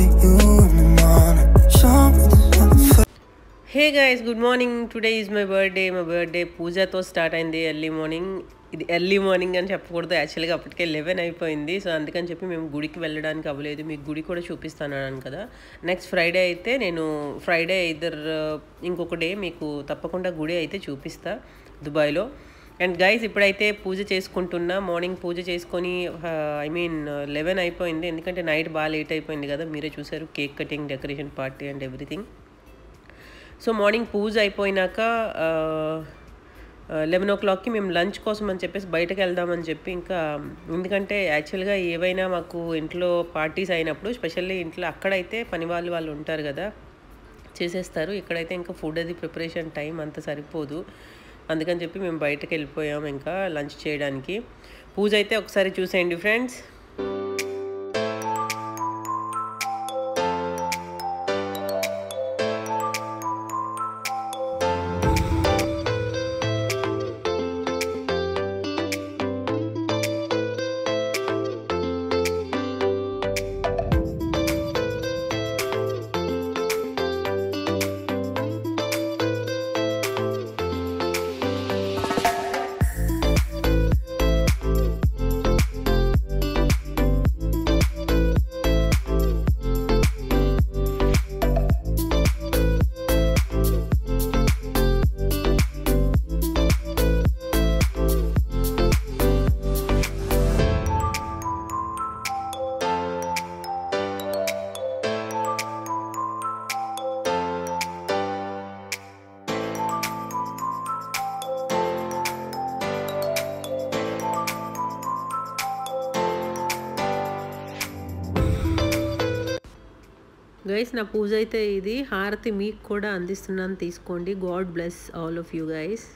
with you in the morning. Show me the other. Hey guys, good morning. Today is my birthday. My birthday పూజతో start అయింది early morning. ఇది early morning అని చెప్పకూడదు, యాక్చువల్గా అప్పటికే 11 అయిపోయింది. సో అందుకని చెప్పి మేము గుడికి వెళ్ళడానికి అవ్వలేదు. మీకు గుడి కూడా చూపిస్తాను కదా. నెక్స్ట్ ఫ్రైడే అయితే నేను ఫ్రైడే ఇంకొక డే మీకు తప్పకుండా గుడి అయితే చూపిస్తా దుబాయ్లో. అండ్ గైస్ ఇప్పుడైతే పూజ చేసుకుంటున్నా. మార్నింగ్ పూజ చేసుకొని 11 అయిపోయింది, ఎందుకంటే నైట్ బాగా లేట్ అయిపోయింది కదా. మీరే చూసారు, cake cutting, decoration party and everything. So morning puja అయిపోయినాక 11 o'clockకి మేము లంచ్ కోసం అని చెప్పేసి బయటకు వెళ్దామని చెప్పి, ఇంకా ఎందుకంటే యాక్చువల్గా ఏవైనా మాకు ఇంట్లో పార్టీస్ అయినప్పుడు స్పెషల్లీ ఇంట్లో అక్కడైతే పని వాళ్ళు ఉంటారు కదా, చేసేస్తారు. ఇక్కడైతే ఇంకా ఫుడ్ అది ప్రిపరేషన్ టైం అంత సరిపోదు. అందుకని చెప్పి మేము బయటకు వెళ్ళిపోయాం ఇంకా లంచ్ చేయడానికి. పూజ అయితే ఒకసారి చూసేయండి ఫ్రెండ్స్. గైస్ నా పూజ అయితే ఇది. హారతి మీకు కూడా అందిస్తున్నాను, తీసుకోండి. God bless all of you guys.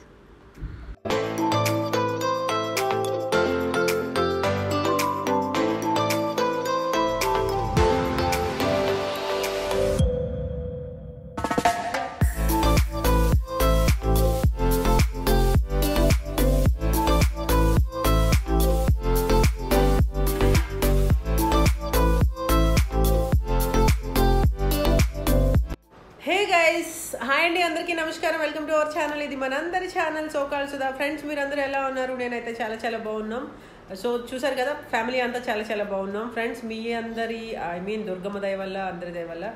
Hi అండి, అందరికీ నమస్కారం. Welcome to our channel. ఇది మనందరి ఛానల్ సోకాల్ సుధా. ఫ్రెండ్స్, మీరందరూ ఎలా ఉన్నారు? నేనైతే చాలా బాగున్నాం. సో చూసారు కదా, ఫ్యామిలీ అంతా చాలా బాగున్నాం ఫ్రెండ్స్. మీ అందరి దుర్గమ్మ దయ వల్ల, అందరి దయ వల్ల.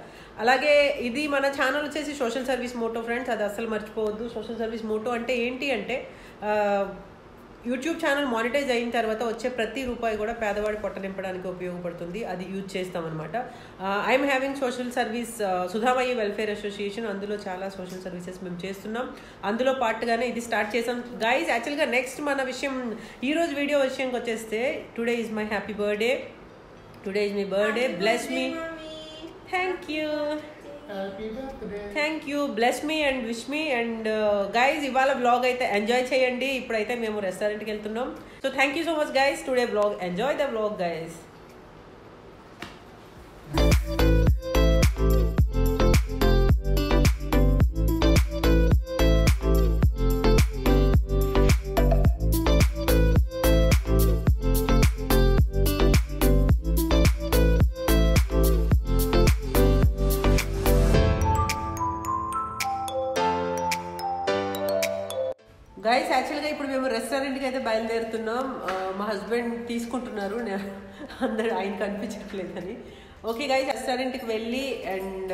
అలాగే ఇది మన ఛానల్ వచ్చేసి సోషల్ సర్వీస్ మోటో ఫ్రెండ్స్, అది అస్సలు మర్చిపోవద్దు. సోషల్ సర్వీస్ మోటో అంటే ఏంటి అంటే, యూట్యూబ్ ఛానల్ మానిటైజ్ అయిన తర్వాత వచ్చే ప్రతి రూపాయి కూడా పేదవాడి పొట్ట నింపడానికి ఉపయోగపడుతుంది. అది యూజ్ చేస్తామన్నమాట. I'm having social service Sudhamayya welfare association. అందులో చాలా సోషల్ సర్వీసెస్ మేము చేస్తున్నాం. అందులో పార్ట్గానే ఇది స్టార్ట్ చేసాం గైస్. యాక్చువల్గా నెక్స్ట్ మన విషయం, ఈరోజు వీడియో విషయంకి వచ్చేస్తే, today is my happy birthday. Today is my birthday. Bless me. Thank you. Bless me and wish me. And guys ఇవాళ బ్లాగ్ అయితే ఎంజాయ్ చేయండి. ఇప్పుడైతే మేము రెస్టారెంట్కి వెళ్తున్నాం. So thank you so much guys. Today blog, enjoy the blog guys. Guys యాక్చువల్గా ఇప్పుడు మేము రెస్టారెంట్కి అయితే బయలుదేరుతున్నాం. మా హస్బెండ్ తీసుకుంటున్నారు, అందరూ ఆయన కనిపించట్లేదని. ఓకే గైస్, రెస్టారెంట్కి వెళ్ళి అండ్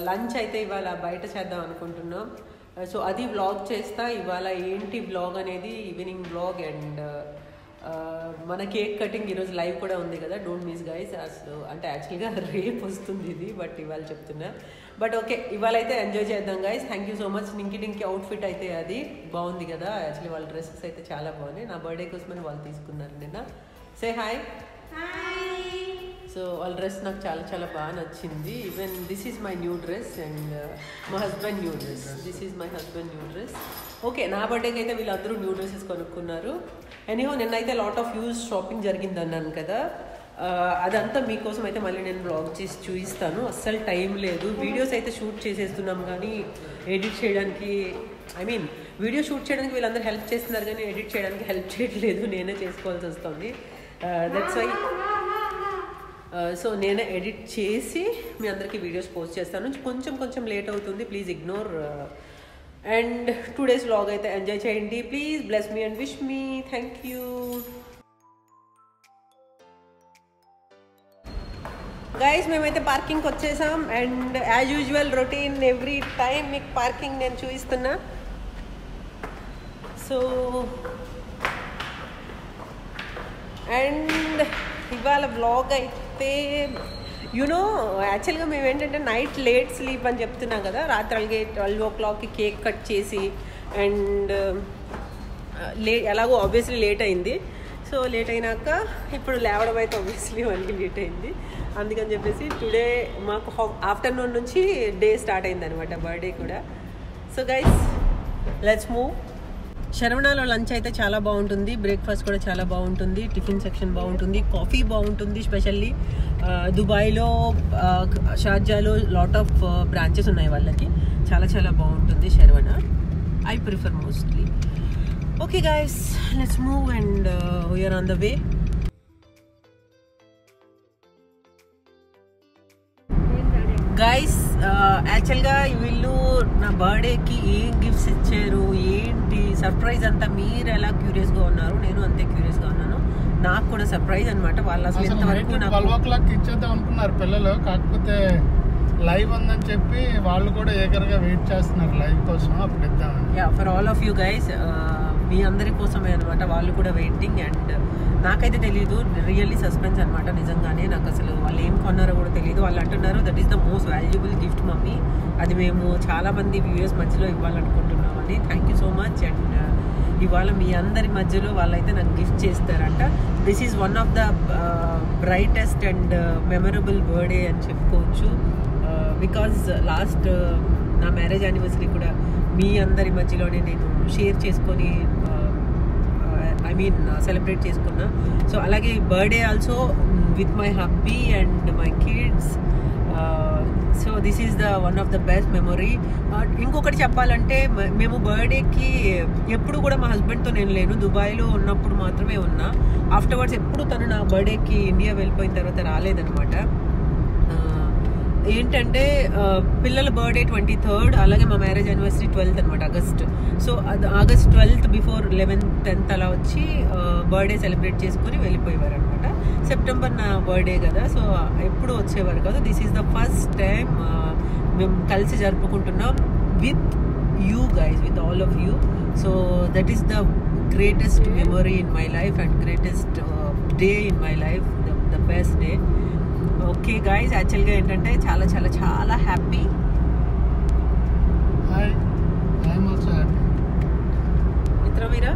లంచ్ అయితే ఇవాళ బయట చేద్దాం అనుకుంటున్నాం. సో అది వ్లాగ్ చేస్తా. ఇవాళ ఏంటి వ్లాగ్ అనేది ఈవినింగ్ వ్లాగ్. అండ్ మన కేక్ కటింగ్ ఈరోజు లైవ్ కూడా ఉంది కదా, డోంట్ మిస్ గైస్. అంటే యాక్చువల్గా రేపు వస్తుంది ఇది, బట్ ఇవాళ చెప్తున్నా. బట్ ఓకే, ఇవాళ అయితే ఎంజాయ్ చేద్దాం guys. Thank you so much. నింకి అవుట్ఫిట్ అయితే అది బాగుంది కదా. యాక్చువల్లీ వాళ్ళ డ్రెస్సెస్ అయితే చాలా బాగున్నాయి. నా బర్త్డే కోసమని వాళ్ళు తీసుకున్నారు నిన్న. Say hi. సో వాళ్ళ డ్రెస్ నాకు చాలా బాగా నచ్చింది. Even this is my new dress and మా husband new dress. This is my husband new dress. Okay, నా బర్త్డేకి అయితే వీళ్ళందరూ న్యూ డ్రెస్సెస్ కొనుక్కున్నారు. ఎనీహో నిన్నైతే లాట్ ఆఫ్ యూజ్ షాపింగ్ జరిగింది అన్నాను కదా, అదంతా మీకోసం అయితే మళ్ళీ నేను బ్లాగ్ చేసి చూపిస్తాను. అస్సలు టైం లేదు. వీడియోస్ అయితే షూట్ చేసేస్తున్నాం కానీ ఎడిట్ చేయడానికి, వీడియో షూట్ చేయడానికి వీళ్ళందరూ హెల్ప్ చేస్తున్నారు కానీ ఎడిట్ చేయడానికి హెల్ప్ చేయట్లేదు, నేనే చేసుకోవాల్సి వస్తుంది. దట్స్ వై సో నేనే ఎడిట్ చేసి మీ అందరికీ వీడియోస్ పోస్ట్ చేస్తాను. కొంచెం లేట్ అవుతుంది, please ignore. And 2 days vlog అయితే ఎంజాయ్ చేయండి. Please bless me and wish me. Thank you guys. మేమైతే పార్కింగ్కి వచ్చేసాం. And as usual routine every time మీకు పార్కింగ్ నేను చూపిస్తున్నా. సో అండ్ ఇవాళ వ్లాగ్ అయితే యాక్చువల్గా మేము ఏంటంటే నైట్ లేట్ స్లీప్ అని చెప్తున్నాం కదా. రాత్రి 12 o'clockకి కేక్ కట్ చేసి అండ్ ఎలాగో ఆబ్వియస్లీ లేట్ అయింది. సో లేట్ అయినాక ఇప్పుడు లేవడం అయితే ఆబ్వియస్లీ 1కి లేట్ అయింది. అందుకని చెప్పేసి టుడే మాకు ఆఫ్టర్నూన్ నుంచి డే స్టార్ట్ అయింది అనమాట, బర్త్డే కూడా. So guys let's move. శరవణాలో లంచ్ అయితే చాలా బాగుంటుంది, బ్రేక్ఫాస్ట్ కూడా చాలా బాగుంటుంది, టిఫిన్ సెక్షన్ బాగుంటుంది, కాఫీ బాగుంటుంది. స్పెషల్లీ దుబాయ్లో షార్జాలో లాట్ ఆఫ్ బ్రాంచెస్ ఉన్నాయి వాళ్ళకి. చాలా బాగుంటుంది Saravana. I prefer mostly. Okay guys, let's move and we're on the way. Guys యాక్చువల్గా వీళ్ళు నా బర్త్డేకి ఏం గిఫ్ట్స్ ఇచ్చారు, ఏంటి సర్ప్రైజ్ అంతా మీరు ఎలా క్యూరియస్గా ఉన్నారు, నేను అంతే క్యూరియస్గా ఉన్నాను. నాకు కూడా సర్ప్రైజ్ అనమాట. వాళ్ళు అసలు ఎంతవరకు 12 o'clock ఇచ్చేద్దాం అనుకున్నారు పిల్లలు, కాకపోతే లైవ్ ఉందని చెప్పి వాళ్ళు కూడా ఏగర్గా వెయిట్ చేస్తున్నారు లైవ్ కోసం, అప్పుడు ఇద్దామని. Yeah, for all of you guys, మీ అందరి కోసమే అనమాట వాళ్ళు కూడా వెయిటింగ్. అండ్ నాకైతే తెలియదు, రియల్లీ సస్పెన్స్ అనమాట. నిజంగానే నాకు అసలు వాళ్ళు ఏం కొన్నారో కూడా తెలియదు. వాళ్ళు అంటున్నారు that is the most valuable gift mummy, అది మేము చాలామంది వ్యూయర్స్ మధ్యలో ఇవ్వాలనుకుంటున్నామని. Thank you so much. And ఇవాళ మీ అందరి మధ్యలో వాళ్ళైతే నాకు గిఫ్ట్ చేస్తారంట. This is one of the brightest and memorable birthday అని చెప్పుకోవచ్చు. బికాజ్ లాస్ట్ నా మ్యారేజ్ యానివర్సరీ కూడా మీ అందరి మధ్యలోనే నేను షేర్ చేసుకొని సెలబ్రేట్ చేసుకున్నా. సో అలాగే birthday also with my hubby and my kids. So this is the one of the best memory. ఇంకొకటి చెప్పాలంటే మేము బర్త్డేకి ఎప్పుడు కూడా మా హస్బెండ్తో నేను లేను, దుబాయ్లో ఉన్నప్పుడు మాత్రమే ఉన్నా. ఆఫ్టర్వర్డ్స్ ఎప్పుడు తను నా బర్త్డేకి ఇండియా వెళ్ళిపోయిన తర్వాత రాలేదనమాట. ఏంటంటే పిల్లల బర్త్డే 23rd, అలాగే మా మ్యారేజ్ యానివర్సరీ 12th అనమాట, ఆగస్ట్. సో అది August 12th before 11th 10th అలా వచ్చి బర్త్డే సెలబ్రేట్ చేసుకుని వెళ్ళిపోయేవారు అనమాట. సెప్టెంబర్ నా బర్త్డే కదా, సో ఎప్పుడు వచ్చేవారు కదా. This is the first time మేము కలిసి జరుపుకుంటున్నాం with you guys, with all of you. So that is the greatest memory in my life and greatest day in my life, the best day. Okay guys, యాక్చువల్గా ఏంటంటే చాలా happy. మిత్ర మీరా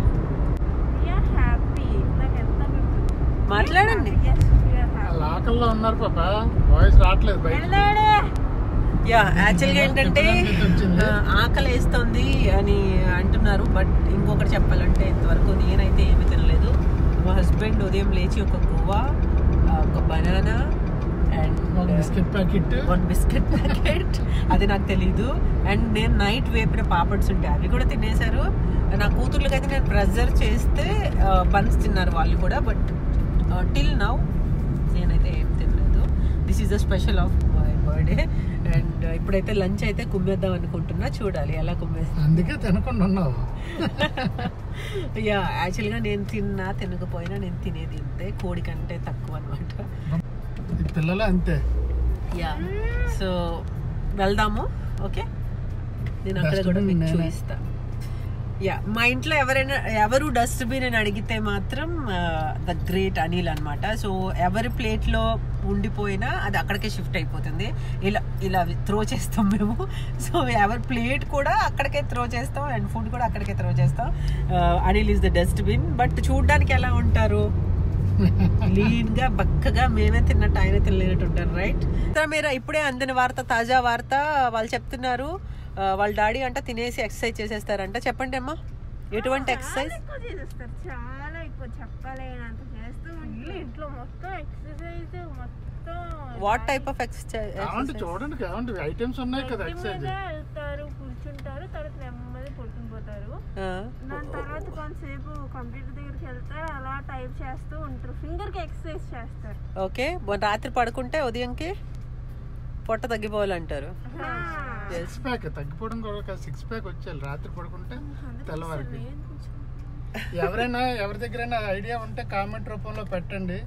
మాట్లాడండి. లాకల్లో ఉన్నారు పాప, వాయిస్ రావట్లేదు బయట. యా, యాక్చువల్గా ఏంటంటే ఆకలి వేస్తుంది అని అంటున్నారు. బట్ ఇంకొకటి చెప్పాలంటే ఇంతవరకు నేనైతే ఏమీ తినలేదు. మా హస్బెండ్ ఉదయం లేచి ఒక గువ్వ, ఒక బనానా అండ్ 1 బిస్కెట్ ప్యాకెట్ అది నాకు తెలీదు. అండ్ నేను నైట్ వేపిన పాపడ్స్ ఉంటాయి అవి కూడా తినేశారు. నా కూతుర్లకైతే నేను ప్రెజర్ చేస్తే బన్స్ తిన్నారు వాళ్ళు కూడా. బట్ టిల్ నౌ నేనైతే ఏం తినలేదు. This is the special of my birthday. And ఇప్పుడైతే లంచ్ అయితే కుమ్మేద్దాం అనుకుంటున్నా, చూడాలి ఎలా కుమ్మేస్తాను. అందుకే తినకుండా ఉన్నావు. యా, యాక్చువల్గా నేను తినకపోయినా నేను తినేది ఇంతే, కోడి కంటే తక్కువ అనమాట. పిల్లలు అంతే. యా, సో వెళ్దాము. ఓకే, నేను అక్కడ కూడా మీకు చూపిస్తా. యా, మా ఇంట్లో ఎవరు డస్ట్బిన్ అని అడిగితే మాత్రం ద గ్రేట్ అనిల్ అనమాట. సో ఎవరి ప్లేట్లో ఉండిపోయినా అది అక్కడికే షిఫ్ట్ అయిపోతుంది. ఇలా త్రో చేస్తాం మేము. సో ఎవరి ప్లేట్ కూడా అక్కడికే త్రో చేస్తాం అండ్ ఫుడ్ కూడా అక్కడికే త్రో చేస్తాం. Anil is the dustbin. But చూడ్డానికి ఎలా ఉంటారు, లీన్గా బక్కగా, మేమే తిన్నట్టు ఆయన తినలేనట్టు ఉంటారు, రైట్? మీరు ఇప్పుడే అందిన వార్త, తాజా వార్త. వాళ్ళు చెప్తున్నారు వాళ్ళ డాడీ అంట తినేసి ఎక్సర్సైజ్ చేసేస్తారంట. చెప్పండి అమ్మా, ఎటువంటి ఎక్సర్సైజ్? చాలా ఎక్కువ, చెప్పలేనంత చేస్తూ ఇంట్లో మొత్తం exercise, what type of exercise? చూడండి కావండి ఐటమ్స్ ఉన్నాయి కదా ఎక్సర్సైజ్. వెళ్తారు, కూర్చుంటారు, తర్వాత నెమ్మది పడుకుని పోతారు. దాని తర్వాత కొంతసేపు కంప్యూటర్ దగ్గరికి వెళ్తారు, అలా టైప్ చేస్తూ ఉంటారు. ఫింగర్ కి ఎక్సర్సైజ్ చేస్తారు. ఓకే, రాత్రి పడుకుంటే ఉదయంకి పొట్ట తగ్గిపోవాలంటారు. సిక్స్ ప్యాక్ తగ్గిపోవడం కూడా 6 ప్యాక్ వచ్చేయాలి రాత్రి పడుకుంటే తెల్లవారికి. ఎవరైనా ఎవరి దగ్గరైనా ఐడియా ఉంటే కామెంట్ రూపంలో పెట్టండి,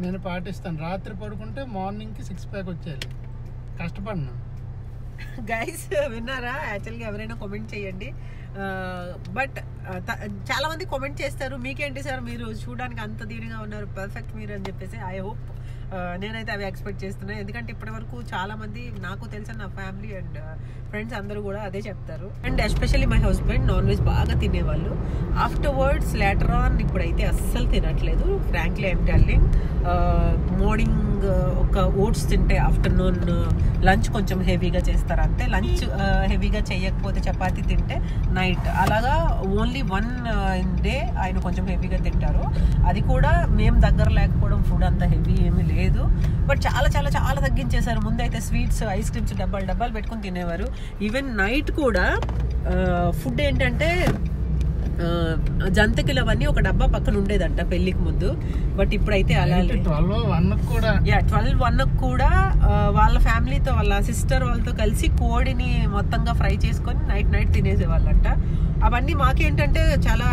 నేను పాటిస్తాను. రాత్రి పడుకుంటే మార్నింగ్కి 6 ప్యాక్ వచ్చేయాలి. కష్టపడినా గైస్, విన్నారా? యాక్చువల్గా ఎవరైనా కామెంట్ చేయండి. బట్ చాలా మంది కామెంట్ చేస్తారు, మీకేంటి సార్ మీరు చూడడానికి అంత దీనిగా ఉన్నారు, పర్ఫెక్ట్ మీరు అని చెప్పేసి. ఐ హోప్ నేనైతే అవి ఎక్స్పెక్ట్ చేస్తున్నాను. ఎందుకంటే ఇప్పటి వరకు చాలా మంది నాకు తెలిసిన నా ఫ్యామిలీ అండ్ ఫ్రెండ్స్ అందరూ కూడా అదే చెప్తారు. And especially my husband non veg బాగా తినేవాళ్ళు. ఆఫ్టర్వర్డ్స్ లేటర్ ఆన్ ఇప్పుడైతే అస్సలు తినట్లేదు. ఫ్రాంక్లీ ఐఎమ్ టెల్లింగ్, మార్నింగ్ ఒక ఓట్స్ తింటే ఆఫ్టర్నూన్ లంచ్ కొంచెం హెవీగా చేస్తారు అంతే. లంచ్ హెవీగా చేయకపోతే చపాతీ తింటే నైట్, అలాగా ఓన్లీ 1 డే ఆయన కొంచెం హెవీగా తింటారు. అది కూడా మేము దగ్గర లేకపోవడం ఫుడ్ అంత హెవీ ఏమీ లేదు. బట్ చాలా చాలా చాలా తగ్గించేశారు. ముందైతే స్వీట్స్, ఐస్ క్రీమ్స్ డబ్బాలు పెట్టుకుని తినేవారు. ఈవెన్ నైట్ కూడా ఫుడ్ ఏంటంటే జంతికలు అవన్నీ ఒక డబ్బా పక్కన ఉండేదంట పెళ్లికి ముందు. బట్ ఇప్పుడైతే అలా 12-1 కూడా వాళ్ళ ఫ్యామిలీతో, వాళ్ళ సిస్టర్ వాళ్ళతో కలిసి కోడిని మొత్తంగా ఫ్రై చేసుకొని నైట్ తినేసేవాళ్ళంట. అవన్నీ మాకేంటంటే చాలా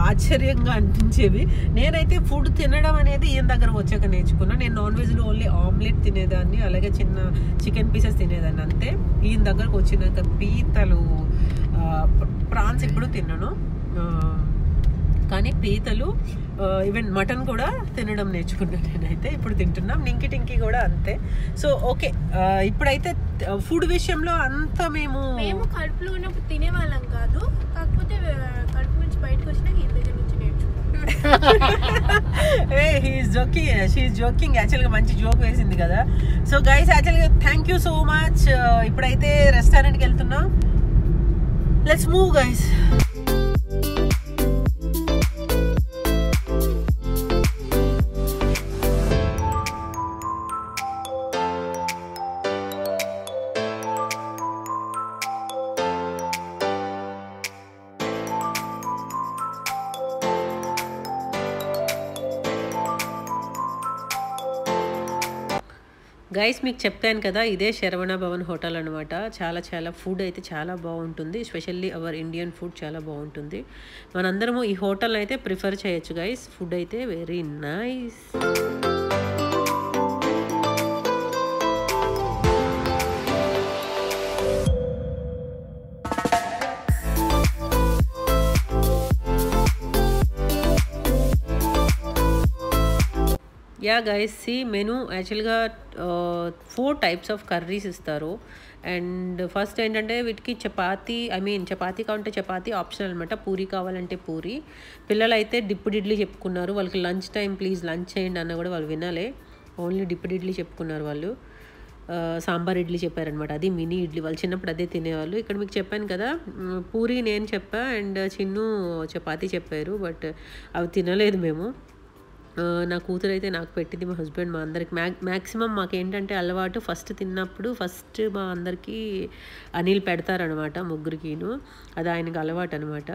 ఆశ్చర్యంగా అనిపించేవి. నేనైతే ఫుడ్ తినడం అనేది ఈయన దగ్గర వచ్చాక నేర్చుకున్నా. నేను నాన్ వెజ్లో ఓన్లీ ఆమ్లెట్ తినేదాన్ని, అలాగే చిన్న చికెన్ పీసెస్ తినేదాన్ని అంతే. ఈయన దగ్గరకు వచ్చినాక పీతలు, ప్రాన్స్ ఇప్పుడు తిన్నాను, కానీ పీతలు, ఈవెన్ మటన్ కూడా తినడం నేర్చుకున్నాను నేనైతే. ఇప్పుడు తింటున్నాం. టింకి కూడా అంతే. సో ఓకే, ఇప్పుడైతే ఫుడ్ విషయంలో అంతా మేము కడుపులో ఉన్నప్పుడు తినేవాళ్ళం కాదు, కాకపోతే కడుపు నుంచి బయటకు వచ్చినా ఈ దగ్గర నుంచి షీఈస్ జోకింగ్. యాక్చువల్గా మంచి జోక్ వేసింది కదా. సో గైస్, యాక్చువల్గా థ్యాంక్ యూ సో మచ్. ఇప్పుడైతే రెస్టారెంట్కి వెళ్తున్నాం. Let's move guys. గైస్, మీకు చెప్పాను కదా, ఇదే శరవణ భవన్ హోటల్ అనమాట. చాలా చాలా ఫుడ్ అయితే చాలా బాగుంటుంది. ఎస్పెషల్లీ అవర్ ఇండియన్ ఫుడ్ చాలా బాగుంటుంది. మనందరము ఈ హోటల్ అయితే ప్రిఫర్ చేయొచ్చు గైస్. ఫుడ్ అయితే very nice. Yeah guys, see menu యాక్చువల్గా 4 టైప్స్ ఆఫ్ కర్రీస్ ఇస్తారు. అండ్ ఫస్ట్ ఏంటంటే వీటికి చపాతీ కావాలంటే చపాతీ ఆప్షనల్ అనమాట. పూరి కావాలంటే పూరి. పిల్లలు అయితే డిప్పుడు ఇడ్లీ చెప్పుకున్నారు. వాళ్ళకి లంచ్ టైం ప్లీజ్ లంచ్ చేయండి అన్న కూడా వాళ్ళు వినాలే. ఓన్లీ డిప్పుడు ఇడ్లీ చెప్పుకున్నారు వాళ్ళు. సాంబార్ ఇడ్లీ చెప్పారనమాట, అది మినీ ఇడ్లీ. వాళ్ళు చిన్నప్పుడు అదే తినేవాళ్ళు. ఇక్కడ మీకు చెప్పాను కదా, పూరి నేను చెప్పా అండ్ చిన్ను చపాతీ చెప్పారు. బట్ అవి తినలేదు మేము. నా కూతురు అయితే నాకు పెట్టింది, మా హస్బెండ్ మా అందరికి మ్యాక్సిమం మాకేంటంటే అలవాటు, ఫస్ట్ తిన్నప్పుడు ఫస్ట్ మా అందరికీ అనిల్ పెడతారనమాట, ముగ్గురికిను. అది ఆయనకు అలవాటు అనమాట.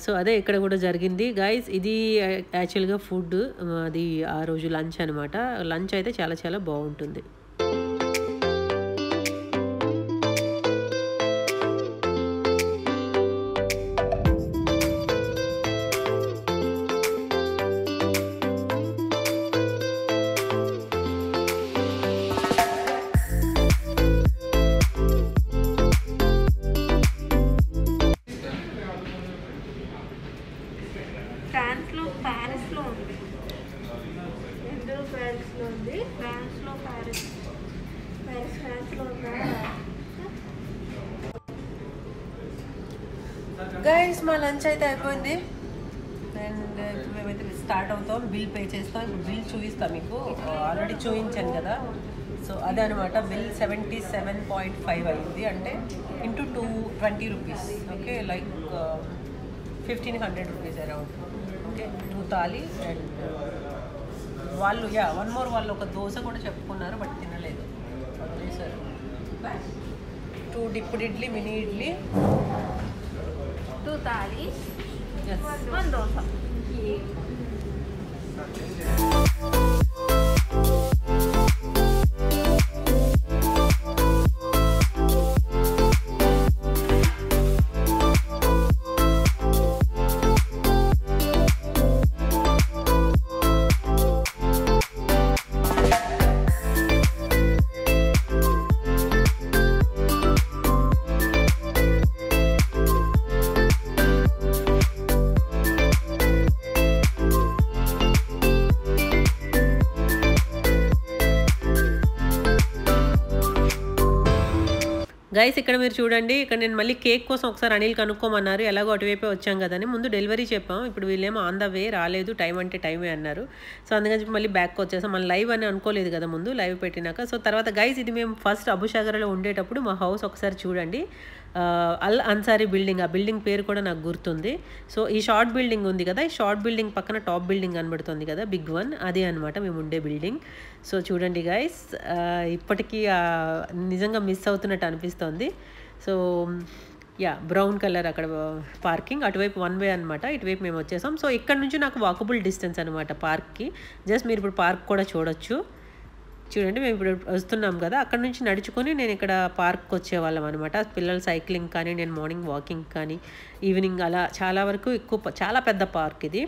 సో అదే ఇక్కడ కూడా జరిగింది గైస్. ఇది యాక్చువల్గా ఫుడ్, అది ఆ రోజు లంచ్ అనమాట. లంచ్ అయితే చాలా చాలా బాగుంటుంది. ప్యారిస్లో ఉంది, ఎందులో ప్యారిస్లో ఉంది, ఫ్రాన్స్లో ఫ్రాన్స్లో ఉందా గైస్. మా లంచ్ అయితే అయిపోయింది అండ్ మేమైతే స్టార్ట్ అవుతాం. బిల్ పే చేస్తాం. ఇప్పుడు బిల్ చూపిస్తాం మీకు, ఆల్రెడీ చూపించాను కదా. సో అదే అనమాట, బిల్ 77.5 అయింది. అంటే into 220 rupees. Okay, like 1500 rupees around. Okay, 2 thali and వాళ్ళు వన్ మోర్ వాళ్ళు ఒక దోశ కూడా చెప్పుకున్నారు బట్ తినలేదు వదిలేశారు. 2 డిప్పుడు idli, mini idli, 2 thalis, Yes. 1 dosa. Guys ఇక్కడ మీరు చూడండి, ఇక్కడ నేను మళ్ళీ కేక్ కోసం ఒకసారి అనిల్ కనుక్కోమన్నారు. ఎలాగో అటువైపే వచ్చాం కదని ముందు డెలివరీ చెప్పాం. ఇప్పుడు వీళ్ళేమో ఆన్ ద వే రాలేదు, టైం అంటే టైమే అన్నారు. సో అందుకని చెప్పి మళ్ళీ బ్యాక్ వచ్చేసాం. మన లైవ్ అని అనుకోలేదు కదా ముందు, లైవ్ పెట్టినాక. సో తర్వాత గైస్ ఇది మేము ఫస్ట్ అబుషాగర్లో ఉండేటప్పుడు మా హౌస్ ఒకసారి చూడండి, అల్ అన్సారీ బిల్డింగ్, ఆ బిల్డింగ్ పేరు కూడా నాకు గుర్తుంది. సో ఈ షార్ట్ బిల్డింగ్ ఉంది కదా, ఈ షార్ట్ బిల్డింగ్ పక్కన టాప్ బిల్డింగ్ కనబడుతుంది కదా, బిగ్ వన్, అదే అనమాట మేము ఉండే బిల్డింగ్. సో చూడండి గైస్, ఇప్పటికీ నిజంగా మిస్ అవుతున్నట్టు అనిపిస్తుంది. సో బ్రౌన్ కలర్ అక్కడ పార్కింగ్, అటువైపు 1 వే అనమాట, ఇటువైపు మేము వచ్చేసాం. సో ఇక్కడ నుంచి నాకు వాకబుల్ డిస్టెన్స్ అనమాట పార్క్కి. జస్ట్ మీరు ఇప్పుడు పార్క్ కూడా చూడొచ్చు. చూడండి మేము ఇప్పుడు వస్తున్నాం కదా, అక్కడ నుంచి నడుచుకొని నేను ఇక్కడ పార్క్కి వచ్చేవాళ్ళం అనమాట. పిల్లలు సైక్లింగ్ కానీ, నేను మార్నింగ్ వాకింగ్ కానీ, ఈవినింగ్ అలా చాలా వరకు చాలా పెద్ద పార్క్ ఇది,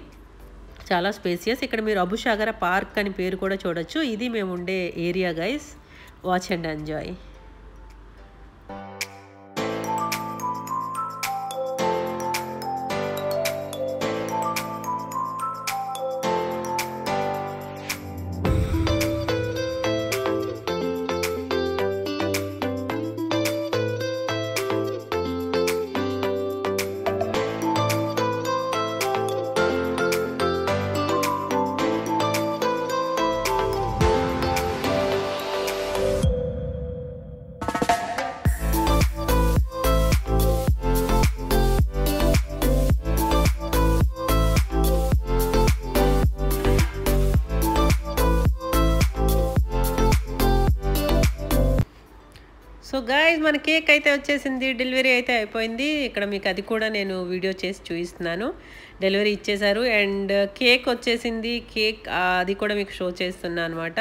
చాలా స్పేసియస్. ఇక్కడ మీరు అబుషాగర పార్క్ అని పేరు కూడా చూడొచ్చు. ఇది మేము ఉండే area guys. Watch and enjoy. So guys మన కేక్ అయితే వచ్చేసింది, డెలివరీ అయితే అయిపోయింది. ఇక్కడ మీకు అది కూడా నేను వీడియో చేసి చూపిస్తున్నాను. డెలివరీ ఇచ్చేశారు అండ్ కేక్ వచ్చేసింది. కేక్ అది కూడా మీకు షో చేస్తున్నాను అనమాట.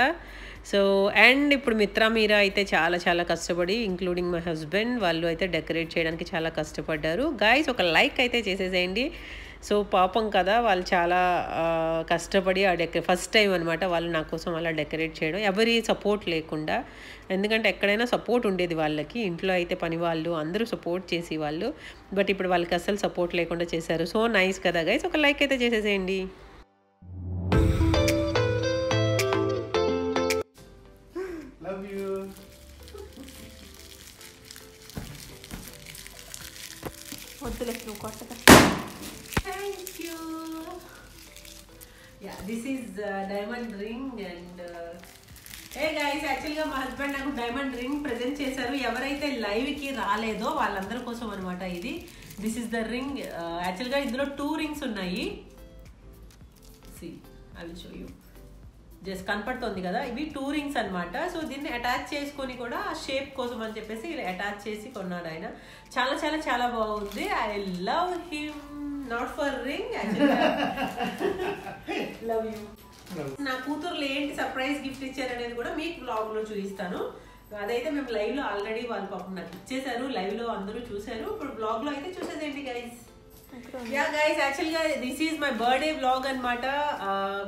సో అండ్ ఇప్పుడు మిత్రా మీరా అయితే చాలా చాలా కష్టపడి, ఇంక్లూడింగ్ మై హస్బెండ్, వాళ్ళు అయితే డెకరేట్ చేయడానికి చాలా కష్టపడ్డారు. గైస్ ఒక లైక్ అయితే చేసేసేయండి. సో పాపం కదా, వాళ్ళు చాలా కష్టపడి ఫస్ట్ టైం అనమాట వాళ్ళు నా కోసం అలా డెకరేట్ చేయడం, ఎవరి సపోర్ట్ లేకుండా. ఎందుకంటే ఎక్కడైనా సపోర్ట్ ఉండేది వాళ్ళకి, ఇంట్లో అయితే పని వాళ్ళు అందరూ సపోర్ట్ చేసి వాళ్ళు, బట్ ఇప్పుడు వాళ్ళకి అస్సలు సపోర్ట్ లేకుండా చేశారు. సో నైస్ కదా గైస్, ఒక లైక్ అయితే చేసేసేయండి. వద్దులే నువ్వు కొట్టగా. Thank you. Yeah, this is diamond ring and hey guys, యాక్చువల్గా మా హస్బెండ్ నాకు డైమండ్ రింగ్ ప్రెజెంట్ చేశారు. ఎవరైతే లైవ్కి రాలేదో వాళ్ళందరి కోసం అనమాట ఇది. This is the ring. యాక్చువల్గా ఇందులో 2 రింగ్స్ ఉన్నాయి. See I will show you. Just కనపడుతుంది కదా, ఇవి 2 రింగ్స్ అనమాట. సో దీన్ని అటాచ్ చేసుకొని కూడా షేప్ కోసం అని చెప్పేసి ఇలా అటాచ్ చేసి కొన్నాడు ఆయన. చాలా చాలా చాలా బాగుంది. I love him, not for ring, love you. నా కూతురులు ఏంటి సర్ప్రైజ్ గిఫ్ట్ ఇచ్చారనేది కూడా మీకు బ్లాగ్ లో చూపిస్తాను. అదైతే మేము లైవ్ లో ఆల్రెడీ వాళ్ళు పాపం నాకు ఇచ్చేసారు, లైవ్ లో అందరూ చూసారు. ఇప్పుడు బ్లాగ్ లో అయితే చూసేదేంటి గైస్. యా గైస్, యాక్చువల్గా this is my birthday blog అనమాట.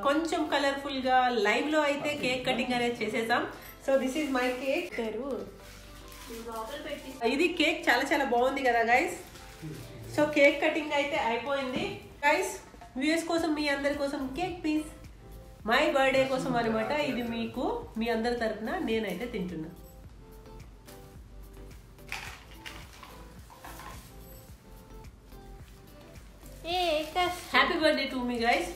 కొంచెం కలర్ఫుల్ గా లైవ్ లో అయితే కేక్ కటింగ్ అనేది చేసేసాం. So this is my cake. ఇది కేక్ చాలా చాలా బాగుంది కదా గైస్. సో కేక్ కటింగ్ అయితే అయిపోయింది గైస్. వ్యూయర్స్ కోసం, మీ అందరి కోసం కేక్ పీస్ మై బర్త్డే కోసం అనమాట. ఇది మీకు మీ అందరి తరఫున నేనైతే తింటున్నా. Happy birthday to me guys.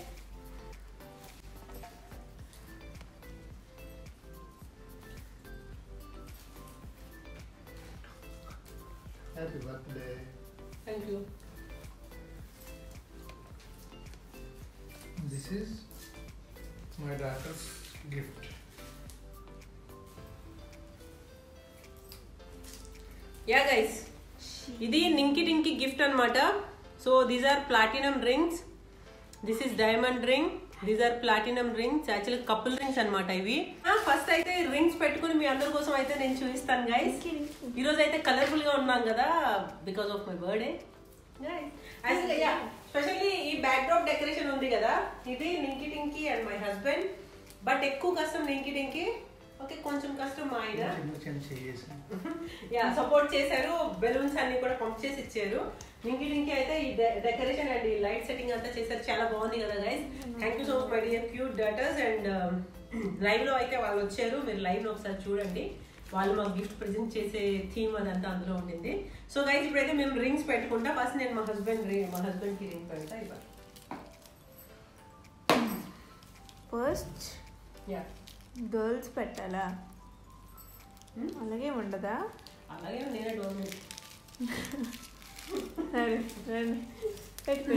Happy birthday. Thank you. This is my daughter's gift. Yeah guys, ఇది నింకి టింకి గిఫ్ట్ అనమాట. So these are platinum rings, this is diamond ring, these are platinum rings. Actually couple rings అనమాట ఇవి. First అయితే rings పెట్టుకుని మీ అందరి కోసం అయితే నేను చూపిస్తాను గైస్. ఈ రోజు అయితే కలర్ఫుల్ గా ఉన్నాం కదా because of my birthday. Specially ఈ బ్యాక్ డ్రాప్ డెకరేషన్ ఉంది కదా, ఇది Ninki టింకి and my husband. But ఎక్కువ కష్టం నింకి టింకి, ఓకే కొంచెం కష్టం మా ఆయన సపోర్ట్ చేశారు. బెలూన్స్ అన్ని కూడా పంప్ చేసి ఇచ్చారు. నింకి టింకి అయితే ఈ డెకరేషన్ అండ్ ఈ లైట్ సెట్టింగ్ అంతా చేశారు. చాలా బాగుంది కదా guys. Thank you so much my dear cute daughters. And live లో అయితే వాళ్ళు వచ్చారు, మీరు లైవ్ లో ఒకసారి చూడండి. వాళ్ళు మాకు గిఫ్ట్ ప్రెజెంట్ చేసే థీమ్ అదంతా అందులో ఉండింది. సో గైస్ ఇప్పుడైతే మేము రింగ్స్ పెట్టుకుంటా. ఫస్ట్ నేను మా హస్బెండ్ కి రింగ్ పెడతా. ఇవ్వాలి ఫస్ట్ గర్ల్స్ పెట్టాలా? అలాగే ఉండదా? అలాగే నేనే డోర్ మీద సరే పెట్టు.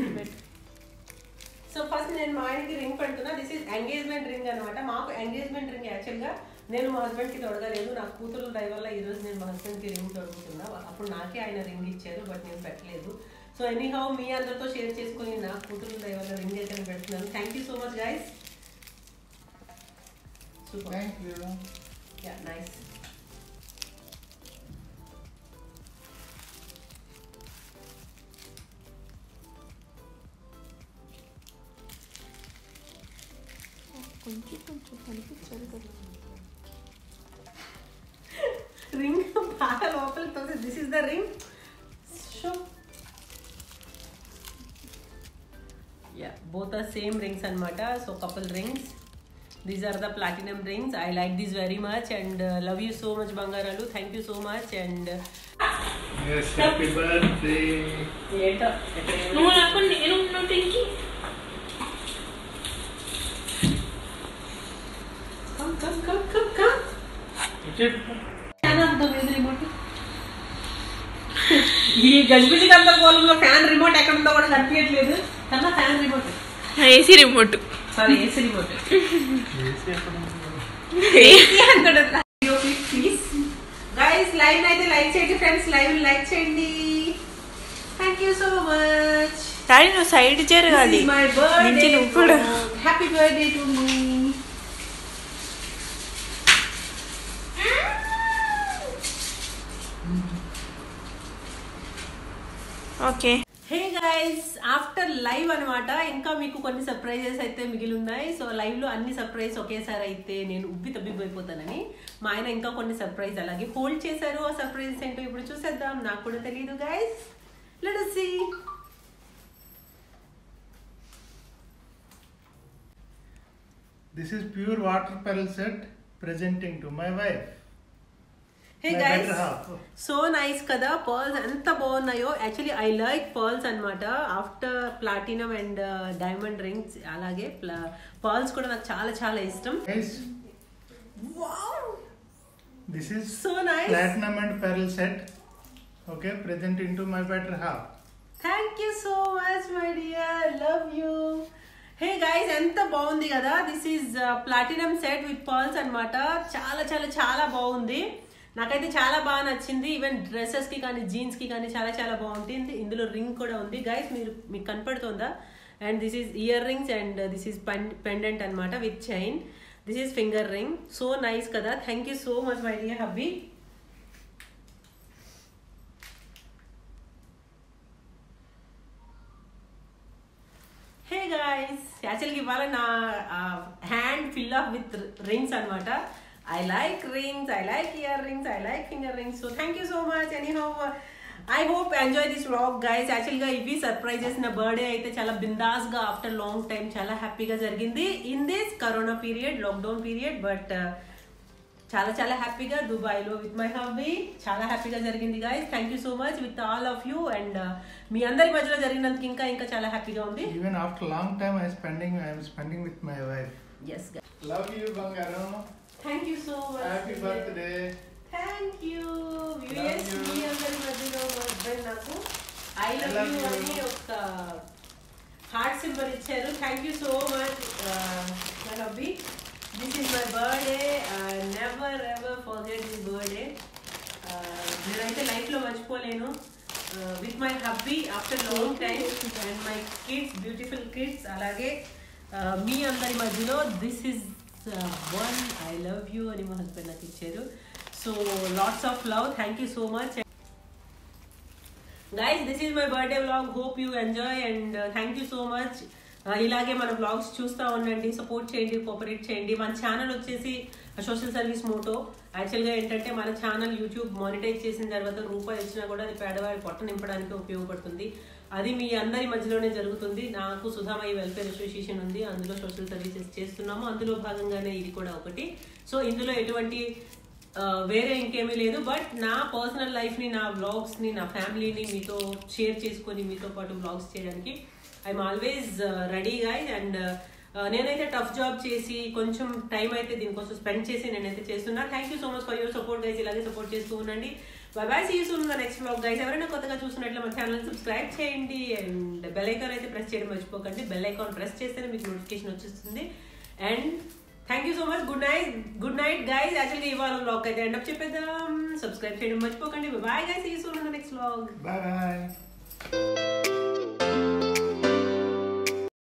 సో ఫస్ట్ నేను మా ఆయనకి రింగ్ పెడుతున్నా. దిస్ ఇస్ ఎంగేజ్మెంట్ రింగ్ అనమాట. మాకు ఎంగేజ్మెంట్ రింగ్ యాక్చువల్గా నేను మా హస్బెండ్ కి తొడగలేదు. నాకు కూతురు దయ వల్ల ఈ రోజు నేను మా హస్బెండ్ కి రింగ్ తొడుగుతున్నా. అప్పుడు నాకే ఆయన రింగ్ ఇచ్చారు, బట్ నేను పెట్టలేదు. సో ఎనీహౌ మీ అందరితో షేర్ చేసుకుని నా కూతురు దయ వల్ల రింగ్ అయితే పెడుతున్నాను. Thank you so much guys. Super, thank you. Yeah nice. కొంచెం కనిపించాలి కదా రింగ్ బాగా లోపలికి తోసి. This is the ring. Show yeah both are same rings అనమాట. So couple rings. These are the platinum rings. I like these very much and love you so much Bangaralu. Thank you so much and yes, happy birthday. Eta no నాకు నేను నా టింకి come fan of the remote. ఈ గజిబిజి గంట కోలంలో fan remote ఎక్కడ ఉందో కూడా కనిపించట్లేదు. కన్నా fan remote, AC remote, sorry AC remote. Guys live అయితే లైక్ చేయండి ఫ్రెండ్స్, లైవ్ లైక్ చేయండి. Thank you so much. Daddy నువ్వు సైడ్ జరగాలి. మై బర్త్డే, నువ్వు కూడా happy birthday to me. Okay. Hey guys, after live అనమాట. ఇంకా మీకు కొన్ని సర్ప్రైజెస్ అయితే మిగిలి ఉన్నాయి. సో లైవ్ లో అన్ని సర్ప్రైజ్ ఒకేసారి అయితే నేను ఉబ్బి తబ్బిపోయిపోతానని మా ఆయన ఇంకా కొన్ని సర్ప్రైజ్ అలాగే హోల్డ్ చేశారు. ఆ సర్ప్రైజెస్ ఏంటో ఇప్పుడు చూసేద్దాం. నాకు కూడా తెలియదు guys, let us see. This is pure water pearl set presenting to my wife. Hey guys, so nice కదా పర్ల్స్ ఎంత బాగున్నాయో. యాక్చువల్లీ ఐ లైక్ పర్ల్స్ అనమాట. After platinum and diamond rings అలాగే పర్ల్స్ కూడా నాకు చాలా చాలా ఇష్టం. This is so nice. Platinum and pearl set. Okay, presenting to my better half. Thank you so much my dear, love you. Hey guys, ఎంత బాగుంది కదా. This is platinum set with pearls అనమాట. చాలా చాలా చాలా బాగుంది. నాకైతే చాలా బాగా నచ్చింది. ఈవెన్ డ్రెస్సెస్ కి కానీ జీన్స్ కి కానీ చాలా చాలా బాగుంటుంది. ఇందులో రింగ్ కూడా ఉంది గైస్, మీకు కనపడుతుందా? And this is ear rings and this is pendant అనమాట with chain. This is finger ring. So nice కదా. Thank you so much my dear hubby. Hey guys, యాక్చువల్గా ఇవాళ నా hand fill up with rings అనమాట. I like rings, I like earrings, I like finger rings. So thank you so much. Anyhow, I hope you enjoy this vlog guys. Actually ga ivi surprises na birthday aithe chala bindas ga after long time chala happy ga jarigindi in this corona period, lockdown period, but chala chala happy ga Dubai lo with my hubby chala happy ga jarigindi guys. Thank you so much with all of you and మీ అందరి మధ్యలో జరిగినందుకు ఇంకా చాలా హ్యాపీగా ఉంది. Even after long time I am spending with my wife. Yes guys. Love you Bangaram. Thank you so much. Happy birthday. Thank you. Viewers, మీ అందరి మధ్యలో నాకు I love you అని ఒక హార్ట్ సింబల్ ఇచ్చారు. Thank you so much. my hubby. This is my birthday. Never ever forget this birthday. నేనైతే లైఫ్లో మర్చిపోలేను. With my hubby after long time and my kids, beautiful kids. అలాగే మీ అందరి మధ్యలో this is one I love you అని మా husband నాకు ఇచ్చారు. So lots of love. Thank you so much. Guys, this is my birthday vlog. Hope you enjoy and thank you so much. ఇలాగే మన vlogs చూస్తూ ఉండండి, సపోర్ట్ చేయండి, cooperate చేయండి. మన ఛానల్ వచ్చేసి సోషల్ సర్వీస్ మోటో. యాక్చువల్గా ఏంటంటే మన ఛానల్ యూట్యూబ్ మానిటైజ్ చేసిన తర్వాత రూపాయి వచ్చినా కూడా అది పేదవారి పొట్ట నింపడానికి ఉపయోగపడుతుంది. అది మీ అందరి మధ్యలోనే జరుగుతుంది. నాకు సుధామయ్య వెల్ఫేర్ అసోసియేషన్ ఉంది, అందులో సోషల్ సర్వీసెస్ చేస్తున్నాము. అందులో భాగంగానే ఇది కూడా ఒకటి. సో ఇందులో ఎటువంటి వేరే ఇంకేమీ లేదు. బట్ నా పర్సనల్ లైఫ్ని, నా వ్లాగ్స్ని, నా ఫ్యామిలీని మీతో షేర్ చేసుకొని మీతో పాటు వ్లాగ్స్ చేయడానికి I'm always ready guys. And నేనైతే టఫ్ జాబ్ చేసి కొంచెం టైం అయితే దీనికోసం స్పెండ్ చేసి నేనైతే చేస్తున్నా. Thank you so much for your support guys. ఇలాగే సపోర్ట్ చేస్తూ ఉండండి. Bye bye, see you soon in the next vlog guys. ఎవరైనా కొత్తగా చూస్తున్నట్లే మన ఛానల్ సబ్స్క్రైబ్ చేయండి అండ్ బెల్ ఐకాన్ అయితే ప్రెస్ చేయడం మర్చిపోకండి. బెల్ ఐకాన్ ప్రెస్ చేస్తేనే మీకు నోటిఫికేషన్ వచ్చేస్తుంది. And thank you so much. Good night guys. యాక్చువల్గా ఇవాళ వ్లాగ్ అయితే ఎండ్ అప్ చెప్పేద్దాం. సబ్స్క్రైబ్ చేయడం మర్చిపోకండి. Bye guys, see you soon in the next vlog. Bye.